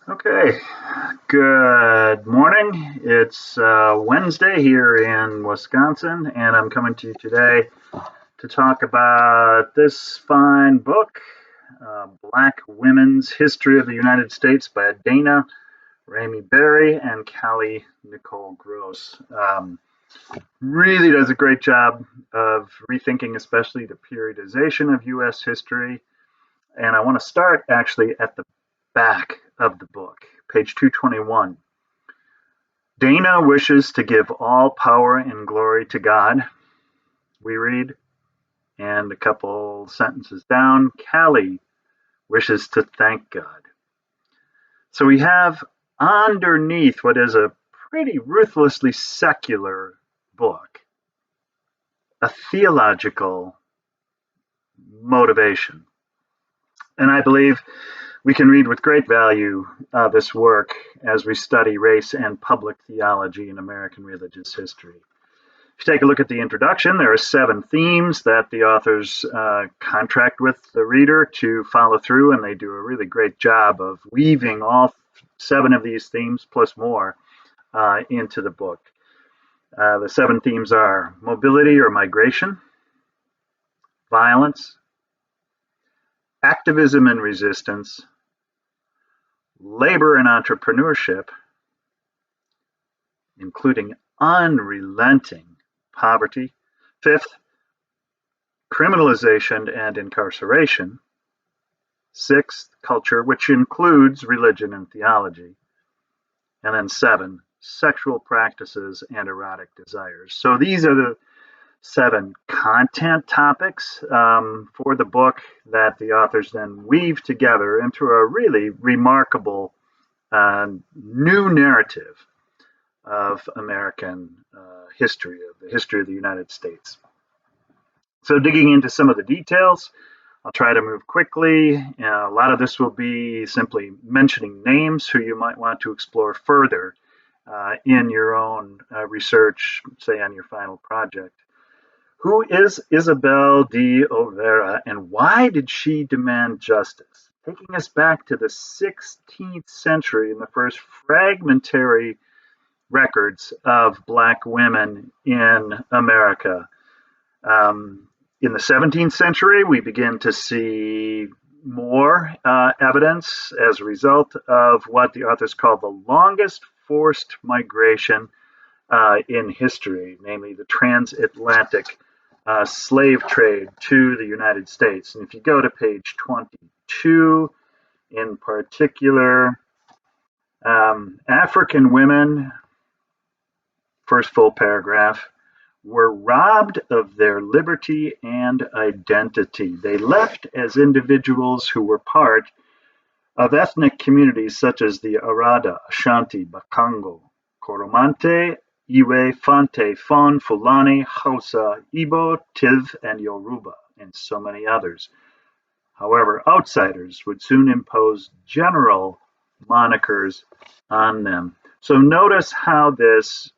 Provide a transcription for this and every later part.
Okay, good morning. It's Wednesday here in Wisconsin, and I'm coming to you today to talk about this fine book, Black Women's History of the United States by Daina, Ramey Berry, and Callie Nicole Gross. Really does a great job of rethinking, especially the periodization of U.S. history. And I want to start actually at the back of the book, page 221. Daina wishes to give all power and glory to God, we read, and a couple sentences down, Callie wishes to thank God. So we have underneath what is a pretty ruthlessly secular book, a theological motivation. And I believe we can read with great value this work as we study race and public theology in American religious history. If you take a look at the introduction, there are 7 themes that the authors contract with the reader to follow through, and they do a really great job of weaving all 7 of these themes plus more into the book. The 7 themes are mobility or migration, violence, activism and resistance, labor and entrepreneurship, including unrelenting poverty. 5th, criminalization and incarceration. 6th, culture, which includes religion and theology. And then 7, sexual practices and erotic desires. So these are the 7 content topics for the book that the authors then weave together into a really remarkable new narrative of American history, of the history of the United States. So digging into some of the details, I'll try to move quickly. A lot of this will be simply mentioning names who you might want to explore further in your own research, say on your final project. Who is Isabel de Oliveira and why did she demand justice? Taking us back to the 16th century and the first fragmentary records of Black women in America. In the 17th century, we begin to see more evidence as a result of what the authors call the longest forced migration in history, namely the transatlantic slave trade to the United States. And if you go to page 22, in particular, African women, first full paragraph, were robbed of their liberty and identity. They left as individuals who were part of ethnic communities such as the Arada, Ashanti, Bakongo, Coromante, Iwe, Fante, Fon, Fulani, Hausa, Igbo, Tiv, and Yoruba, and so many others. However, outsiders would soon impose general monikers on them. So notice how this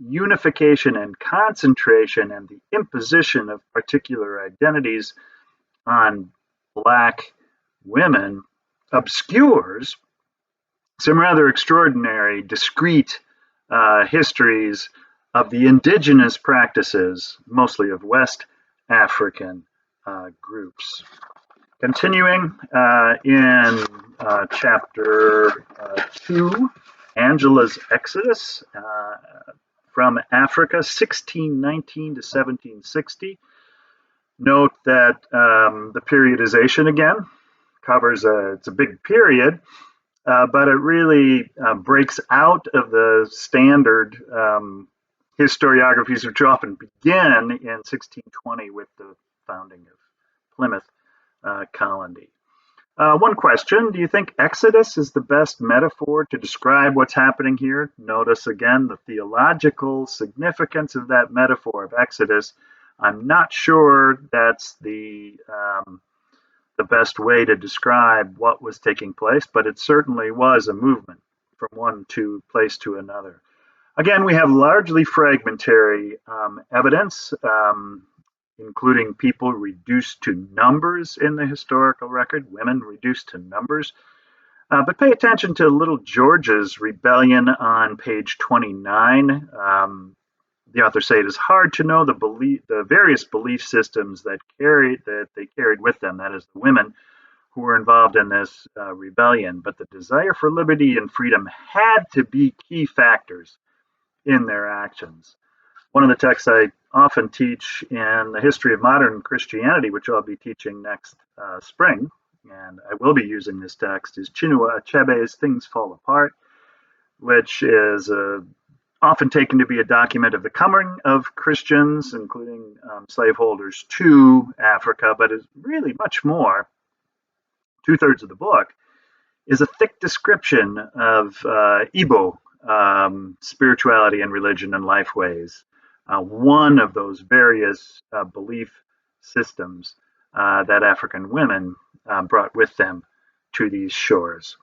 unification and concentration and the imposition of particular identities on Black women obscures some rather extraordinary, discrete histories of the indigenous practices, mostly of West African groups. Continuing in chapter 2, Angela's Exodus from Africa, 1619 to 1760. Note that the periodization again covers it's a big period, but it really breaks out of the standard historiographies, which often begin in 1620 with the founding of Plymouth colony. One question, do you think Exodus is the best metaphor to describe what's happening here? Notice again the theological significance of that metaphor of Exodus. I'm not sure that's the best way to describe what was taking place, but it certainly was a movement from one place to another. Again, we have largely fragmentary evidence, including people reduced to numbers in the historical record, women reduced to numbers. But pay attention to Little George's rebellion on page 29. The authors say it is hard to know the various belief systems that they carried with them. That is, the women who were involved in this rebellion. But the desire for liberty and freedom had to be key factors in their actions. One of the texts I often teach in the history of modern Christianity, which I'll be teaching next spring, and I will be using this text, is Chinua Achebe's Things Fall Apart, which is often taken to be a document of the coming of Christians, including slaveholders, to Africa, but is really much more. Two-thirds of the book is a thick description of Igbo spirituality and religion and life ways. One of those various belief systems that African women brought with them to these shores.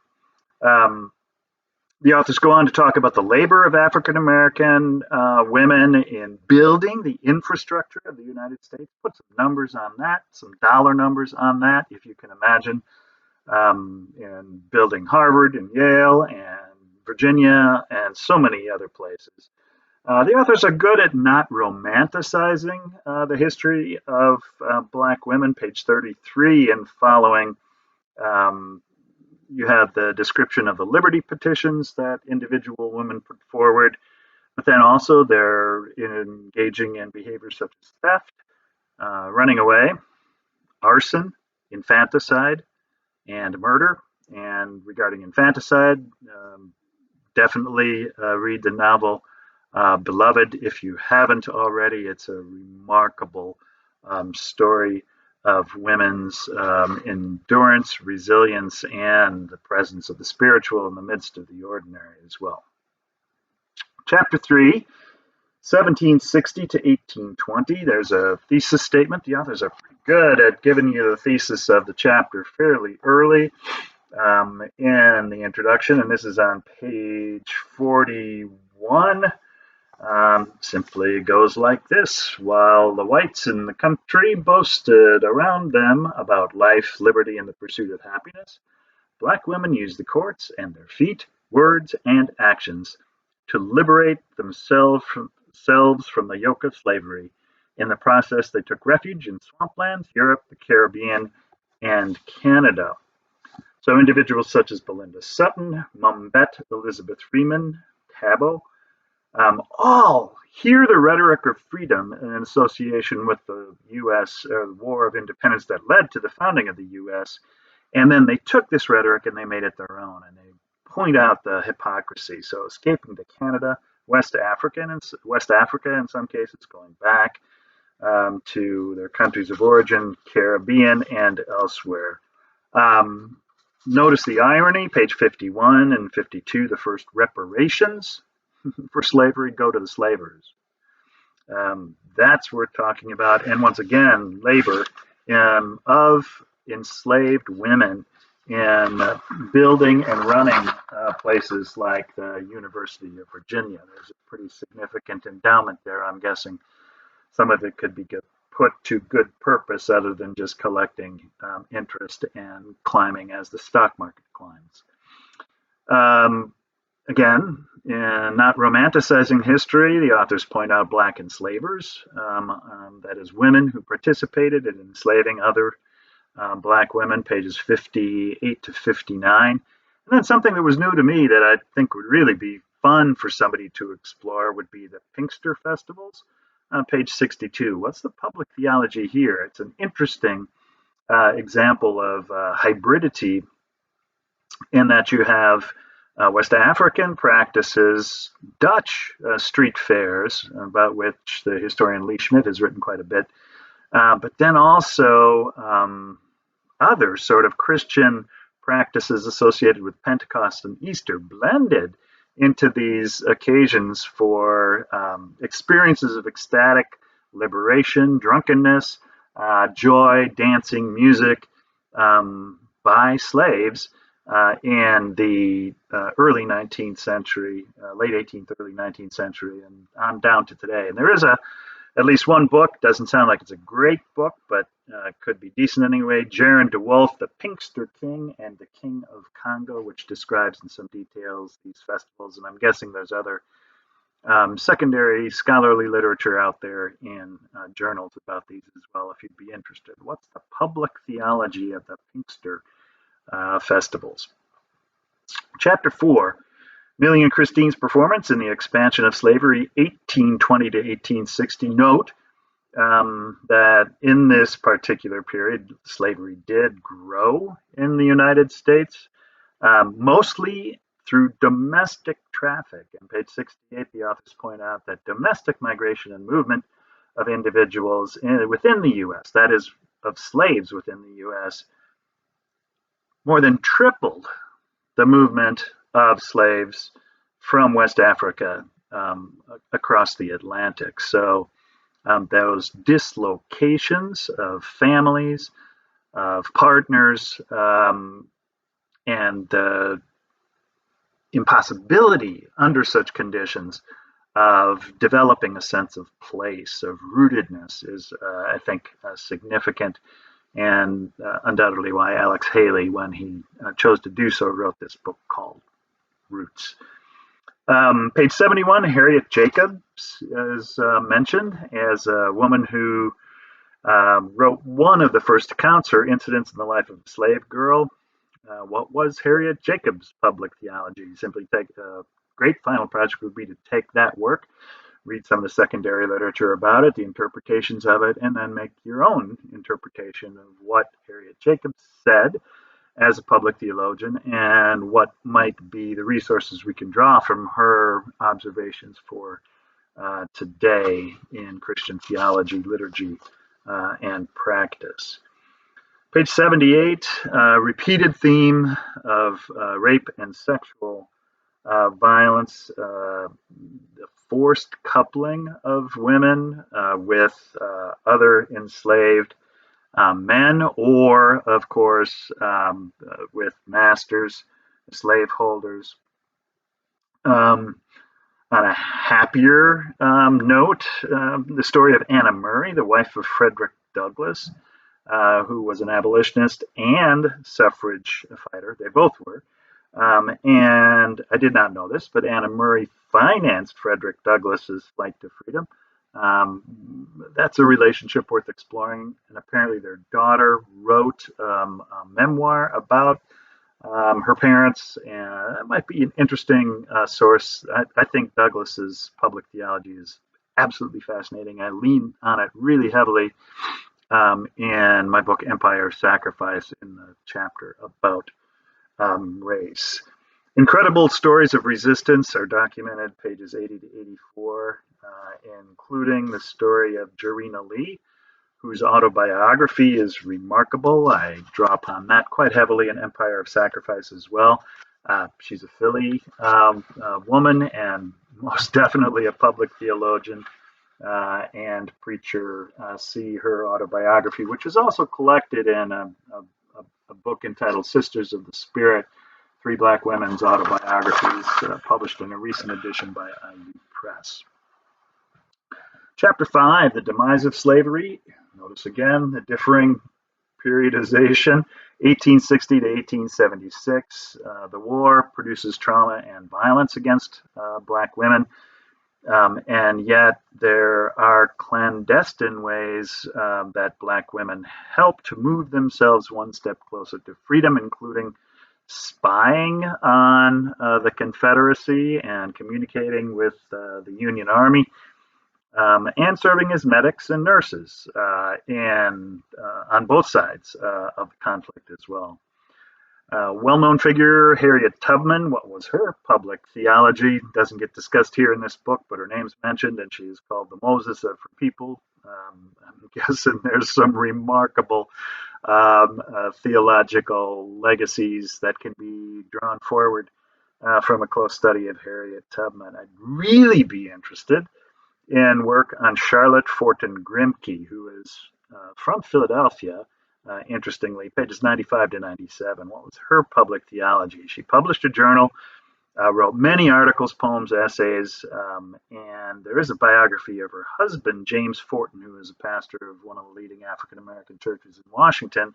The authors go on to talk about the labor of African American women in building the infrastructure of the United States. Put some numbers on that, some dollar numbers on that, if you can imagine, in building Harvard and Yale and Virginia and so many other places. The authors are good at not romanticizing the history of Black women. Page 33 and following, you have the description of the liberty petitions that individual women put forward, but then also they're engaging in behaviors such as theft, running away, arson, infanticide, and murder. And regarding infanticide, definitely read the novel Beloved if you haven't already. It's a remarkable story of women's endurance, resilience, and the presence of the spiritual in the midst of the ordinary as well. Chapter 3, 1760 to 1820. There's a thesis statement. The authors are pretty good at giving you the thesis of the chapter fairly early in the introduction, and this is on page 41. Simply goes like this. While the whites in the country boasted around them about life, liberty, and the pursuit of happiness, Black women used the courts and their feet, words, and actions to liberate themselves from the yoke of slavery. In the process, they took refuge in swamplands, Europe, the Caribbean, and Canada. So individuals such as Belinda Sutton, Mumbet, Elizabeth Freeman, Tabo, all hear the rhetoric of freedom in association with the U.S. War of Independence that led to the founding of the U.S. And then they took this rhetoric and they made it their own, and they point out the hypocrisy. So escaping to Canada, West Africa in some cases, going back to their countries of origin, Caribbean, and elsewhere. Notice the irony, page 51 and 52, the first reparations for slavery go to the slavers. That's what we're talking about. And once again, labor of enslaved women in building and running places like the University of Virginia. There's a pretty significant endowment there, I'm guessing. Some of it could be put to good purpose other than just collecting interest and climbing as the stock market climbs. Again, in not romanticizing history, the authors point out Black enslavers, that is, women who participated in enslaving other Black women, pages 58 to 59. And then something that was new to me that I think would really be fun for somebody to explore would be the Pinkster Festivals, on page 62. What's the public theology here? It's an interesting example of hybridity in that you have West African practices, Dutch street fairs, about which the historian Lee Schmidt has written quite a bit, but then also other sort of Christian practices associated with Pentecost and Easter blended into these occasions for experiences of ecstatic liberation, drunkenness, joy, dancing, music by slaves in the early 19th century, late 18th, early 19th century, and on down to today. And there is a At least one book. Doesn't sound like it's a great book, but could be decent anyway. Jaron DeWolf, The Pinkster King and the King of Congo, which describes in some details these festivals. And I'm guessing there's other secondary scholarly literature out there in journals about these as well, if you'd be interested. What's the public theology of the Pinkster festivals? Chapter 4, Millie and Christine's performance in the expansion of slavery, 1820 to 1860. Note that in this particular period, slavery did grow in the United States, mostly through domestic traffic. On page 68, the authors point out that domestic migration and movement of individuals within the U.S., that is, of slaves within the U.S., more than tripled the movement of slaves from West Africa across the Atlantic. So those dislocations of families, of partners, and the impossibility under such conditions of developing a sense of place, of rootedness, is, I think, significant, and undoubtedly why Alex Haley, when he chose to do so, wrote this book called Roots. Page 71, Harriet Jacobs is mentioned as a woman who wrote one of the first accounts, her incidents in the life of a slave girl. What was Harriet Jacobs' public theology? Simply take a great final project would be to take that work, read some of the secondary literature about it, the interpretations of it, and then make your own interpretation of what Harriet Jacobs said as a public theologian and what might be the resources we can draw from her observations for today in Christian theology, liturgy, and practice. Page 78, repeated theme of rape and sexual violence, the forced coupling of women with other enslaved men, or, of course, with masters, slaveholders. On a happier note, the story of Anna Murray, the wife of Frederick Douglass, who was an abolitionist and suffrage fighter. They both were. And I did not know this, but Anna Murray financed Frederick Douglass's flight to freedom. That's a relationship worth exploring. And apparently their daughter wrote a memoir about her parents, and it might be an interesting source. I think Douglass's public theology is absolutely fascinating. I lean on it really heavily in my book, Empire of Sacrifice, in the chapter about race. Incredible stories of resistance are documented, pages 80 to 84, including the story of Gerina Lee, whose autobiography is remarkable. I draw upon that quite heavily in Empire of Sacrifice as well. She's a Philly woman and most definitely a public theologian and preacher. See her autobiography, which is also collected in a book entitled Sisters of the Spirit, Three Black Women's Autobiographies, published in a recent edition by IU Press. Chapter 5, The Demise of Slavery. Notice again the differing periodization, 1860 to 1876. The war produces trauma and violence against Black women, and yet there are clandestine ways that Black women help to move themselves one step closer to freedom, including spying on the Confederacy and communicating with the Union Army, and serving as medics and nurses and on both sides of the conflict as well. Well-known figure, Harriet Tubman. What was her public theology? Doesn't get discussed here in this book, but her name's mentioned, and she is called the Moses of her people. I'm guessing there's some remarkable theological legacies that can be drawn forward from a close study of Harriet Tubman. I'd really be interested in work on Charlotte Fortin Grimke, who is from Philadelphia. Interestingly, pages 95 to 97. What was her public theology? She published a journal Wrote many articles, poems, essays, and there is a biography of her husband, James Fortin, who is a pastor of one of the leading African American churches in Washington.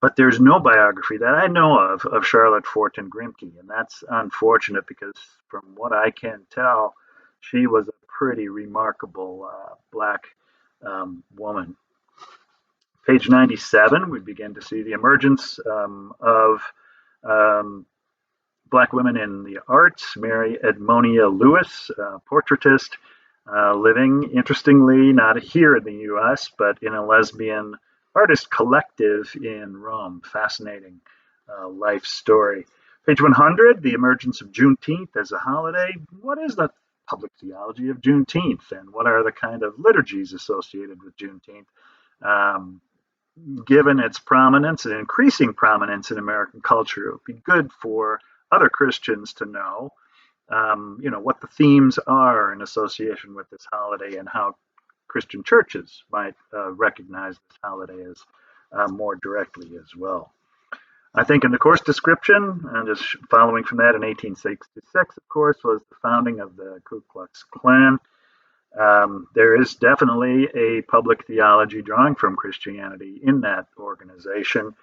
But there's no biography that I know of Charlotte Fortin Grimke, and that's unfortunate because, from what I can tell, she was a pretty remarkable black woman. Page 97, we begin to see the emergence of um, black women in the arts. Mary Edmonia Lewis, portraitist, living, interestingly, not here in the US, but in a lesbian artist collective in Rome. Fascinating life story. Page 100, the emergence of Juneteenth as a holiday. What is the public theology of Juneteenth, and what are the kind of liturgies associated with Juneteenth? Um, Given its prominence and increasing prominence in American culture, it would be good for other Christians to know, what the themes are in association with this holiday and how Christian churches might recognize this holiday as more directly as well. I think in the course description, and just following from that, in 1866, of course, was the founding of the Ku Klux Klan. There is definitely a public theology drawing from Christianity in that organization,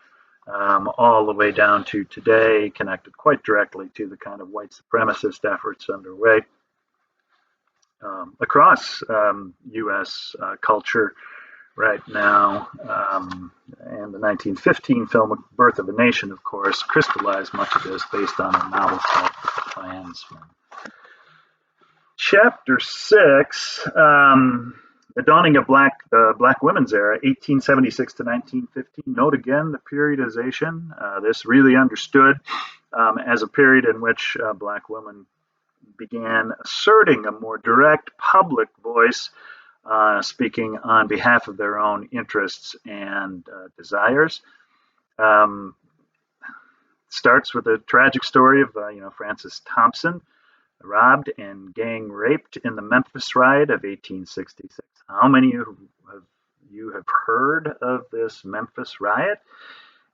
all the way down to today, connected quite directly to the kind of white supremacist efforts underway across U.S. Culture right now. And the 1915 film Birth of a Nation, of course, crystallized much of this based on a novel called The Klansman. Chapter 6, the dawning of Black women's era, 1876 to 1915. Note again the periodization. This really understood as a period in which Black women began asserting a more direct public voice, speaking on behalf of their own interests and desires. Um, Starts with a tragic story of Frances Thompson, robbed and gang raped in the Memphis riot of 1866. How many of you have heard of this Memphis riot?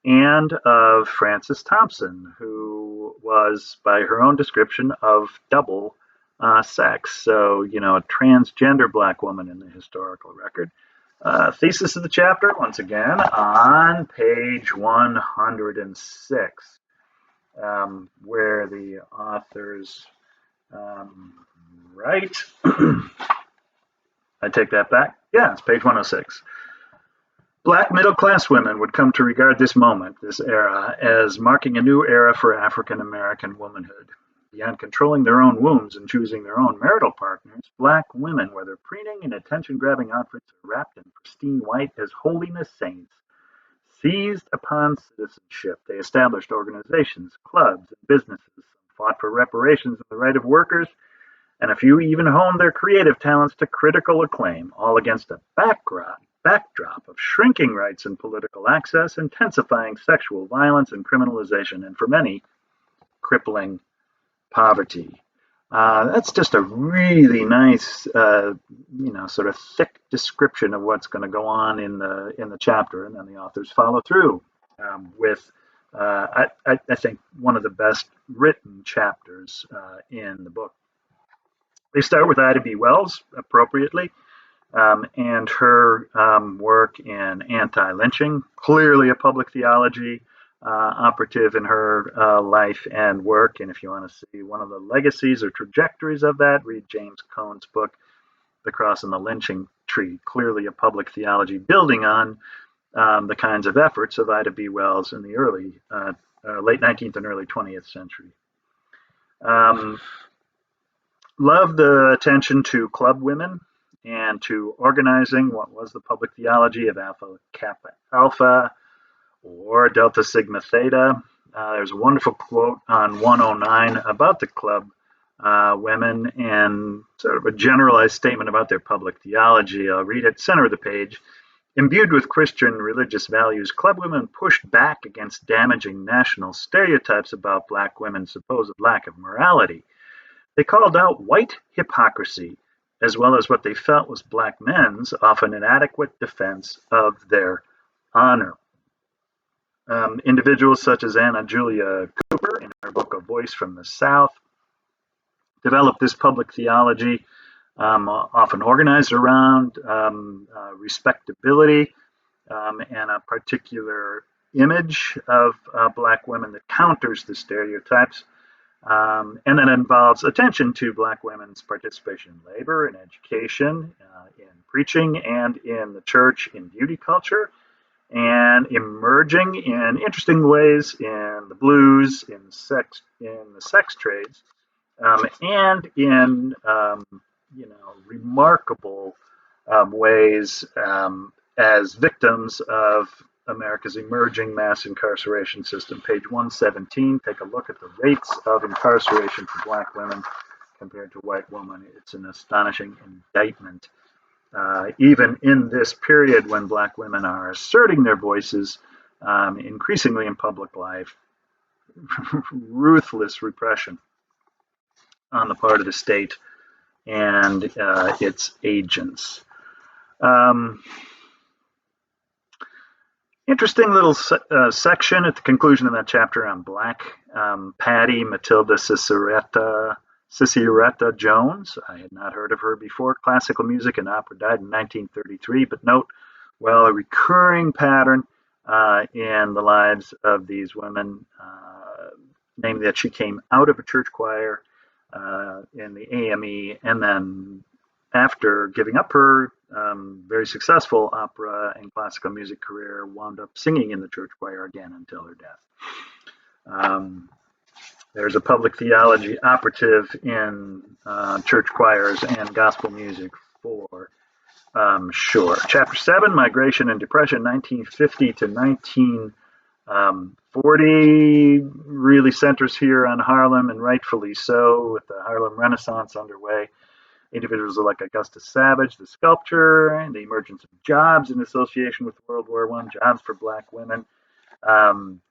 And of Frances Thompson, who was, by her own description, of double sex. So, a transgender black woman in the historical record. Thesis of the chapter, once again, on page 106, where the authors right. I take that back. Yeah, it's page 106. Black middle-class women would come to regard this moment, this era, as marking a new era for African American womanhood. Beyond controlling their own wombs and choosing their own marital partners, black women, whether preening in attention-grabbing outfits or wrapped in pristine white as holiness saints, seized upon citizenship. They established organizations, clubs, and businesses, fought for reparations and the right of workers, and a few even honed their creative talents to critical acclaim, all against a backdrop of shrinking rights and political access, intensifying sexual violence and criminalization, and for many, crippling poverty. That's just a really nice, sort of thick description of what's going to go on in the chapter, and then the authors follow through with, I think, one of the best written chapters in the book. They start with Ida B. Wells, appropriately, and her work in anti-lynching, clearly a public theology operative in her life and work. And if you want to see one of the legacies or trajectories of that, read James Cone's book, The Cross and the Lynching Tree, clearly a public theology building on the kinds of efforts of Ida B. Wells in the late 19th and early 20th century. Love the attention to club women and to organizing. What was the public theology of Alpha Kappa Alpha or Delta Sigma Theta? There's a wonderful quote on 109 about the club women and sort of a generalized statement about their public theology. I'll read it, center of the page. Imbued with Christian religious values, club women pushed back against damaging national stereotypes about black women's supposed lack of morality. They called out white hypocrisy, as well as what they felt was black men's often inadequate defense of their honor. Individuals such as Anna Julia Cooper, in her book A Voice from the South, developed this public theology, often organized around respectability and a particular image of Black women that counters the stereotypes. And then involves attention to Black women's participation in labor, in education, in preaching, and in the church, in beauty culture, and emerging in interesting ways in the blues, in the sex trades, and in remarkable ways as victims of America's emerging mass incarceration system. Page 117, take a look at the rates of incarceration for Black women compared to white women. It's an astonishing indictment. Even in this period when Black women are asserting their voices increasingly in public life, ruthless repression on the part of the state and its agents. Interesting little section at the conclusion of that chapter on Black. Patty Matilda Ciceretta Jones. I had not heard of her before. Classical music and opera, died in 1933. But note, well, a recurring pattern in the lives of these women, namely that she came out of a church choir in the AME, and then after giving up her very successful opera and classical music career, wound up singing in the church choir again until her death. There's a public theology operative in church choirs and gospel music for sure. Chapter 7, Migration and Depression, 1950 to 1940, really centers here on Harlem, and rightfully so, with the Harlem Renaissance underway. Individuals like Augustus Savage, the sculptor, and the emergence of jobs in association with World War I, jobs for Black women.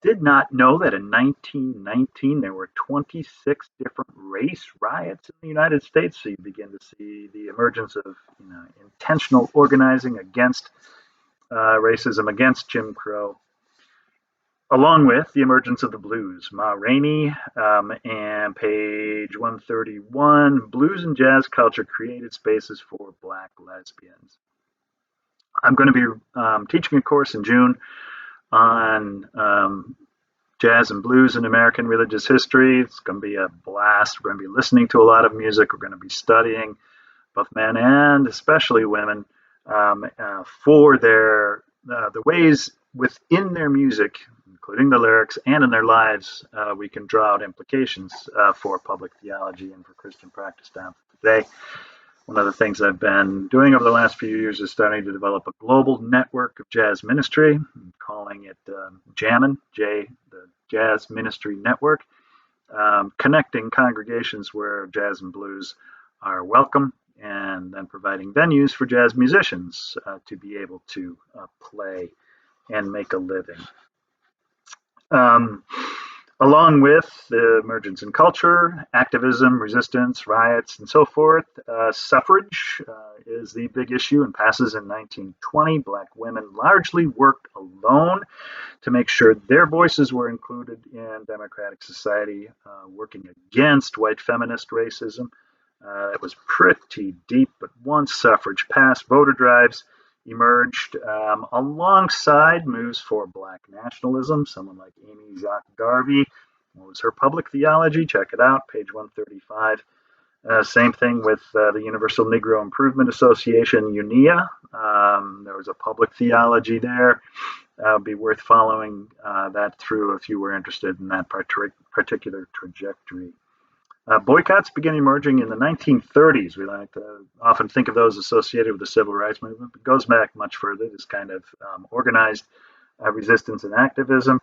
Did not know that in 1919 there were 26 different race riots in the United States. So you begin to see the emergence of intentional organizing against racism, against Jim Crow, along with the emergence of the blues. Ma Rainey, and page 131, blues and jazz culture created spaces for Black lesbians. I'm going to be teaching a course in June on jazz and blues in American religious history. It's going to be a blast. We're going to be listening to a lot of music. We're going to be studying both men and especially women for their the ways within their music, including the lyrics, and in their lives, we can draw out implications for public theology and for Christian practice down to today. One of the things I've been doing over the last few years is starting to develop a global network of jazz ministry. I'm calling it JAMMIN, the Jazz Ministry Network, connecting congregations where jazz and blues are welcome, and then providing venues for jazz musicians to be able to play and make a living. Along with the emergence in culture, activism, resistance, riots, and so forth, suffrage is the big issue and passes in 1920. Black women largely worked alone to make sure their voices were included in democratic society, working against white feminist racism. It was pretty deep, but once suffrage passed, voter drives emerged alongside moves for Black nationalism. Someone like Amy Jacques Garvey. What was her public theology? Check it out, page 135. Same thing with the Universal Negro Improvement Association, UNIA. There was a public theology there. It would be worth following that through if you were interested in that particular trajectory. Boycotts began emerging in the 1930s. We like to often think of those associated with the civil rights movement, but it goes back much further. This kind of organized resistance and activism.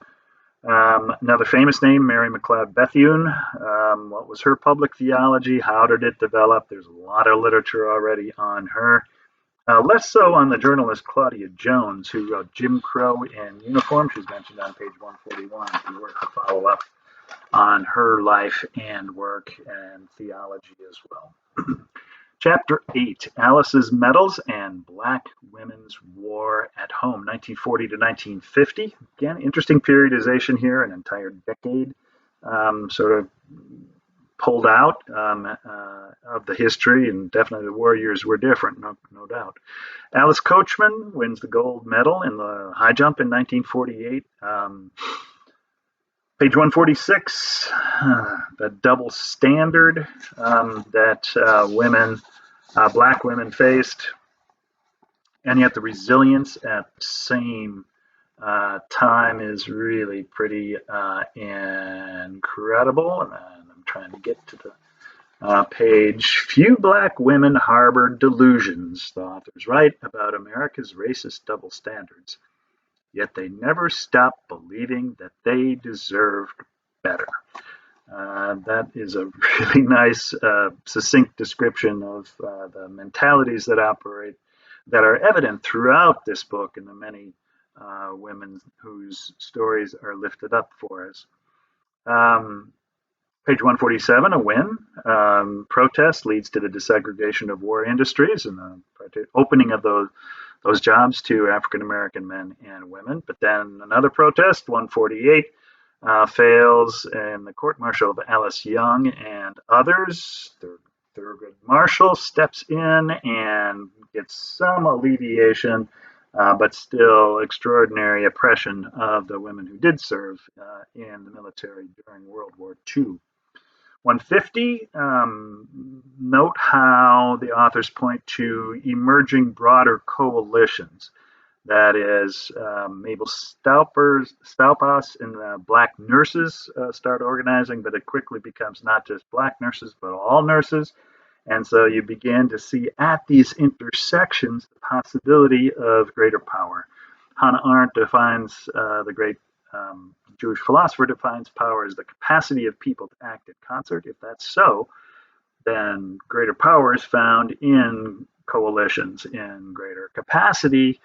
Another famous name, Mary McLeod Bethune. What was her public theology? How did it develop? There's a lot of literature already on her. Less so on the journalist Claudia Jones, who wrote Jim Crow in Uniform. She's mentioned on page 141 if you were to follow up on her life and work and theology as well. Chapter 8, Alice's Medals and Black Women's War at Home, 1940 to 1950. Again, interesting periodization here, an entire decade, sort of pulled out of the history, and definitely the war years were different, no doubt. Alice Coachman wins the gold medal in the high jump in 1948. Page 146, the double standard that black women faced, and yet the resilience at the same time is really pretty incredible. And I'm trying to get to the page. Few black women harbored delusions, the authors write, about America's racist double standards, yet they never stopped believing that they deserved better. That is a really nice, succinct description of the mentalities that are evident throughout this book and the many women whose stories are lifted up for us. Page 147, a win. Protest leads to the desegregation of war industries and the opening of those jobs to African American men and women. But then another protest, 148, fails in the court martial of Alice Young and others. Thurgood Marshall steps in and gets some alleviation, but still extraordinary oppression of the women who did serve in the military during World War II. 150, note how the authors point to emerging broader coalitions. That is, Mabel Staupas and the black nurses start organizing, but it quickly becomes not just black nurses, but all nurses. And so you begin to see at these intersections the possibility of greater power. Hannah Arendt defines the great Jewish philosopher defines power as the capacity of people to act in concert. If that's so, then greater power is found in coalitions, in greater capacity,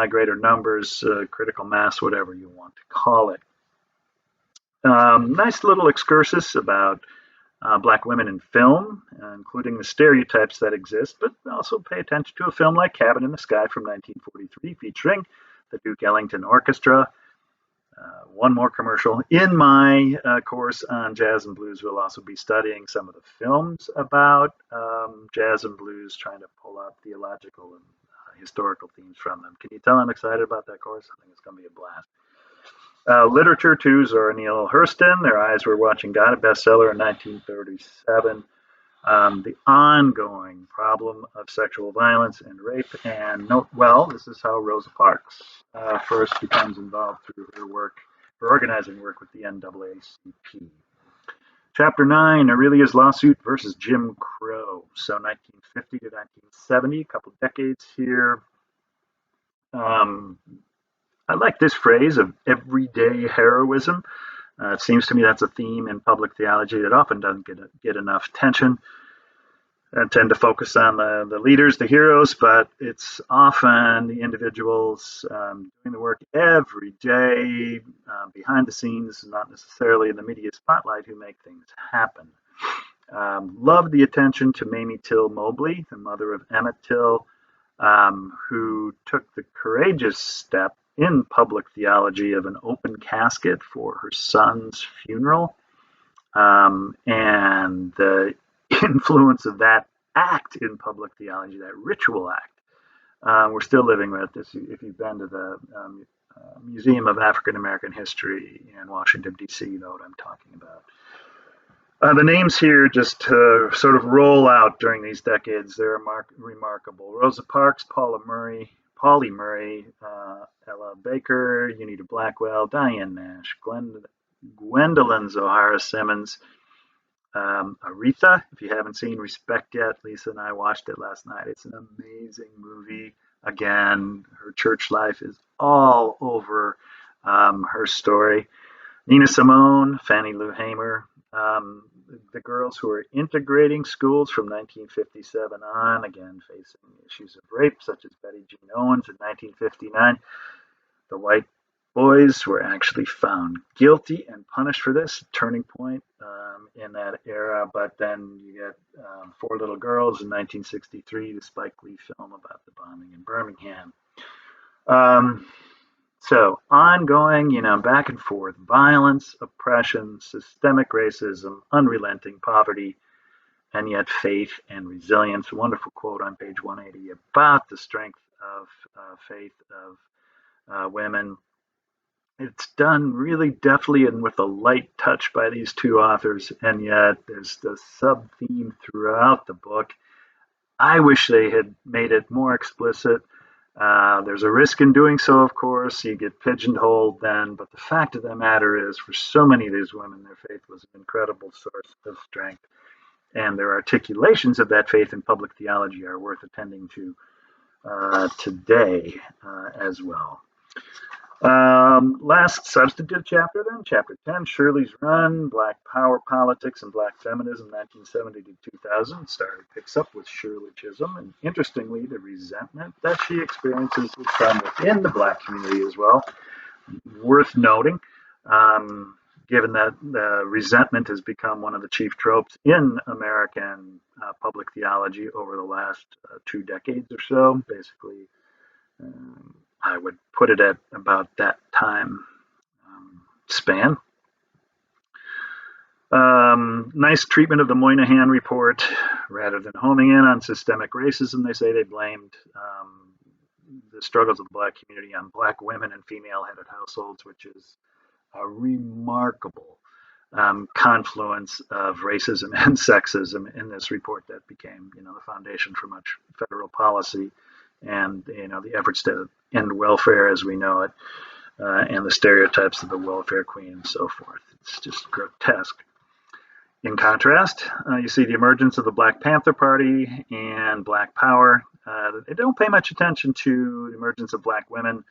greater numbers, critical mass, whatever you want to call it. Nice little excursus about black women in film, including the stereotypes that exist, but also pay attention to a film like Cabin in the Sky from 1943 featuring the Duke Ellington Orchestra. One more commercial. In my course on jazz and blues, we'll also be studying some of the films about jazz and blues, trying to pull out theological and historical themes from them. Can you tell I'm excited about that course? I think it's going to be a blast. Literature, too, Zora Neale Hurston, Their Eyes Were Watching God, a bestseller in 1937. The ongoing problem of sexual violence and rape. And note well, this is how Rosa Parks first becomes involved through her organizing work with the NAACP. Chapter 9, Aurelia's lawsuit versus Jim Crow. So 1950 to 1970, a couple decades here. I like this phrase of everyday heroism. It seems to me that's a theme in public theology that often doesn't get enough attention. I tend to focus on the leaders, the heroes, but it's often the individuals doing the work every day behind the scenes, not necessarily in the media spotlight, who make things happen. Love the attention to Mamie Till Mobley, the mother of Emmett Till, who took the courageous step in public theology of an open casket for her son's funeral, and the influence of that act in public theology, that ritual act. We're still living with this. If you've been to the Museum of African American History in Washington, D.C., you know what I'm talking about. The names here just sort of roll out during these decades. They're remarkable. Rosa Parks, Pauli Murray, Ella Baker, Unita Blackwell, Diane Nash, Gwendolyn Zohara Simmons, Aretha. If you haven't seen Respect yet, Lisa and I watched it last night. It's an amazing movie. Again, her church life is all over her story. Nina Simone, Fannie Lou Hamer, the girls who are integrating schools from 1957 on, again facing issues of rape, such as Betty Jean Owens in 1959. The white boys were actually found guilty and punished for this, turning point in that era. But then you get Four Little Girls in 1963, the Spike Lee film about the bombing in Birmingham. So ongoing, back and forth, violence, oppression, systemic racism, unrelenting poverty, and yet faith and resilience. A wonderful quote on page 180 about the strength of faith of women. It's done really deftly and with a light touch by these two authors, and yet there's the sub theme throughout the book. I wish they had made it more explicit. There's a risk in doing so, of course. You get pigeonholed then, but the fact of the matter is, for so many of these women, their faith was an incredible source of strength, and their articulations of that faith in public theology are worth attending to today as well. Last substantive chapter then, chapter 10, Shirley's Run, Black Power Politics and Black Feminism, 1970 to 2000. Picks up with Shirley Chisholm, and interestingly, the resentment that she experiences was from within the Black community as well. Worth noting, given that resentment has become one of the chief tropes in American public theology over the last 2 decades or so, basically. I would put it at about that time span. Nice treatment of the Moynihan report. Rather than homing in on systemic racism, they say they blamed the struggles of the Black community on Black women and female-headed households, which is a remarkable confluence of racism and sexism in this report that became, the foundation for much federal policy and, the efforts to end welfare as we know it, and the stereotypes of the welfare queen and so forth. It's just grotesque. In contrast, you see the emergence of the Black Panther Party and Black Power. They don't pay much attention to the emergence of Black women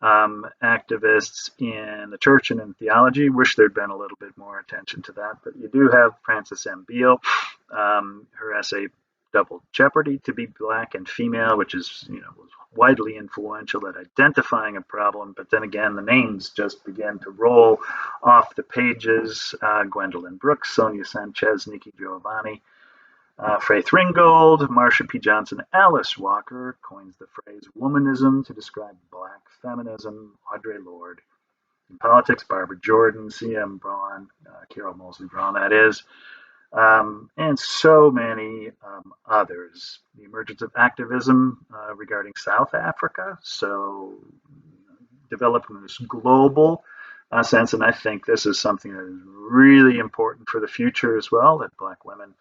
activists in the church and in theology. Wish there'd been a little bit more attention to that, but you do have Frances M. Beale, her essay Double Jeopardy, to be Black and female, which is, was widely influential at identifying a problem. But then again, the names just began to roll off the pages. Gwendolyn Brooks, Sonia Sanchez, Nikki Giovanni, Faith Ringgold, Marsha P. Johnson, Alice Walker coins the phrase womanism to describe Black feminism. Audre Lorde. In politics, Barbara Jordan, C.M. Braun, Carol Moseley Braun, that is. And so many others. The emergence of activism regarding South Africa, so developing this global sense, and I think this is something that is really important for the future as well, that Black women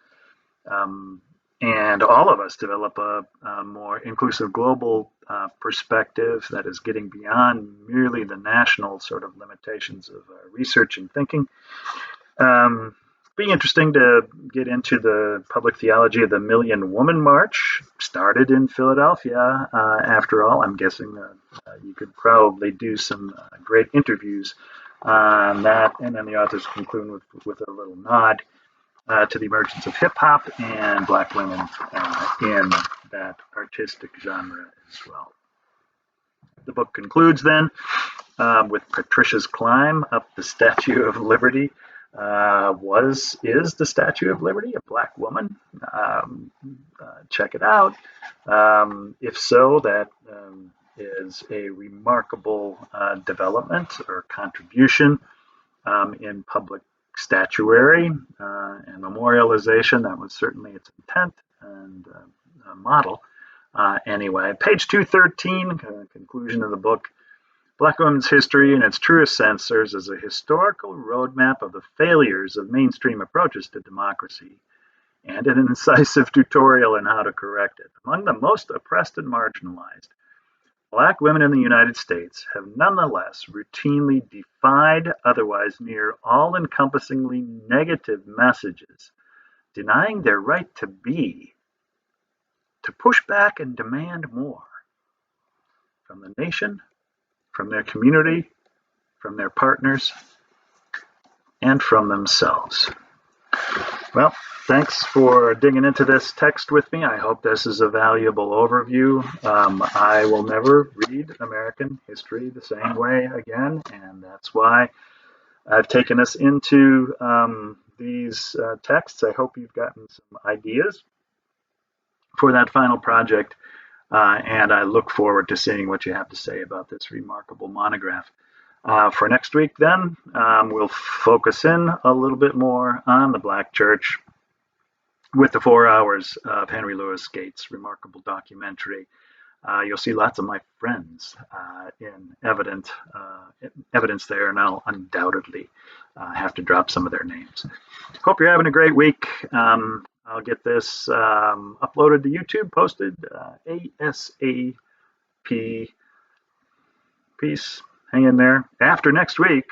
and all of us develop a more inclusive global perspective that is getting beyond merely the national sort of limitations of research and thinking. Be interesting to get into the public theology of the Million Woman March. Started in Philadelphia, after all. I'm guessing you could probably do some great interviews on that, and then the authors conclude with a little nod to the emergence of hip hop and Black women in that artistic genre as well. The book concludes then with Patricia's climb up the Statue of Liberty. Is the Statue of Liberty a Black woman? Check it out. If so, that is a remarkable development or contribution in public statuary and memorialization. That was certainly its intent and model. Anyway, page 213, conclusion of the book. Black women's history, in its truest sense, serves as a historical roadmap of the failures of mainstream approaches to democracy and an incisive tutorial in how to correct it. Among the most oppressed and marginalized, Black women in the United States have nonetheless routinely defied otherwise near all-encompassingly negative messages, denying their right to be, to push back and demand more from the nation, from their community, from their partners, and from themselves. Well, thanks for digging into this text with me. I hope this is a valuable overview. I will never read American history the same way again, and that's why I've taken us into these texts. I hope you've gotten some ideas for that final project and I look forward to seeing what you have to say about this remarkable monograph. For next week, then, we'll focus in a little bit more on the Black Church with the 4 hours of Henry Louis Gates' remarkable documentary. You'll see lots of my friends in evidence there, and I'll undoubtedly have to drop some of their names. Hope you're having a great week. I'll get this uploaded to YouTube, posted ASAP. Peace. Hang in there. After next week,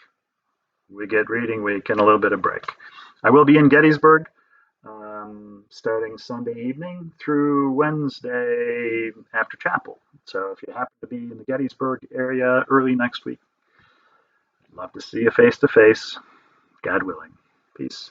we get reading week and a little bit of break. I will be in Gettysburg starting Sunday evening through Wednesday after chapel. So if you happen to be in the Gettysburg area early next week, I'd love to see you face to face, God willing. Peace.